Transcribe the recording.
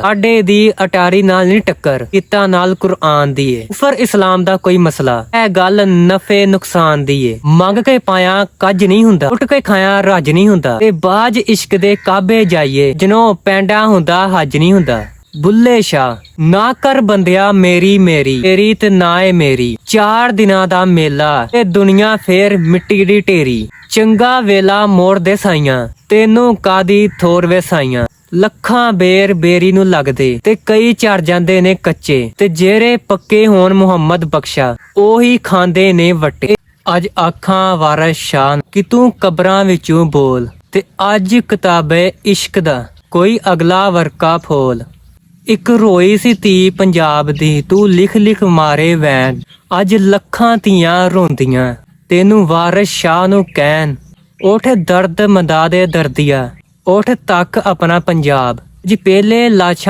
ਆਡੇ ਦੀ ਅਟਾਰੀ ਨਾਲ ਨਹੀਂ ਟੱਕਰ, ਕੀਤਾ ਨਾਲ ਕੁਰਆਨ ਦੀ ਏ। ਉਫਰ ਇਸਲਾਮ ਦਾ ਕੋਈ ਮਸਲਾ, ਇਹ ਗੱਲ ਨਫੇ ਨੁਕਸਾਨ ਦੀ ਏ। ਮੰਗ ਕੇ ਪਾਇਆ ਕੱਜ ਨਹੀਂ ਹੁੰਦਾ, ਉੱਠ ਕੇ ਖਾਇਆ ਰੱਜ ਨਹੀਂ ਹੁੰਦਾ। ਤੇ ਬਾਜ ਇਸ਼ਕ ਦੇ ਕਾਬੇ ਜਾਈਏ, ਜਿਨੋਂ ਪੈਂਡਾ ਹੁੰਦਾ ਹੱਜ ਨਹੀਂ ਹੁੰਦਾ। ਬੁੱਲੇ ਸ਼ਾਹ, ਨਾ ਕਰ ਬੰਦਿਆ ਮੇਰੀ ਮੇਰੀ, ਤੇਰੀ ਤੇ ਨਾ ਏ ਮੇਰੀ। 4 ਦਿਨਾਂ ਦਾ ਮੇਲਾ ਤੇ ਦੁਨੀਆ ਫੇਰ ਮਿੱਟੀ ਦੀ ਢੇਰੀ। ਚੰਗਾ ਵੇਲਾ ਮੋੜ ਦੇ ਸਾਈਆਂ, ਤੈਨੂੰ ਕਾਦੀ ਥੋਰ ਵੇ ਸਾਈਆਂ। ਲੱਖਾਂ ਬੇਰ ਬੇਰੀ ਨੂੰ ਲੱਗਦੇ ਤੇ ਕਈ ਝੜ ਜਾਂਦੇ ਨੇ ਕੱਚੇ, ਤੇ ਜਿਹੜੇ ਪੱਕੇ ਹੋਣ ਮੁਹੰਮਦ ਬਖਸ਼ਾ, ਉਹੀ ਖਾਂਦੇ ਨੇ ਵੱਟੇ। ਅੱਜ ਆਖਾਂ ਵਾਰਸ ਸ਼ਾਹ ਕਿ ਤੂੰ ਕਬਰਾਂ ਵਿੱਚੋਂ ਬੋਲ, ਤੇ ਅੱਜ ਕਿਤਾਬੇ ਇਸ਼ਕ ਦਾ ਕੋਈ ਅਗਲਾ ਵਰਕਾ ਫੋਲ। ਇੱਕ ਰੋਈ ਸੀ ਧੀ ਪੰਜਾਬ ਦੀ, ਤੂੰ ਲਿਖ ਲਿਖ ਮਾਰੇ ਵੈਣ। ਅੱਜ ਲੱਖਾਂ ਧੀਆਂ ਰੋਂਦੀਆਂ, ਤੈਨੂੰ ਵਾਰਿਸ ਸ਼ਾਹ ਨੂੰ ਕਹਿਣ, ਉੱਠ ਦਰਦ ਮੰਦਾ ਦੇ ਦਰਦੀਆ, ਉੱਠ ਤੱਕ ਆਪਣਾ ਪੰਜਾਬ। ਜੀ ਪਹਿਲੇ ਲਾਸ਼ਾਂ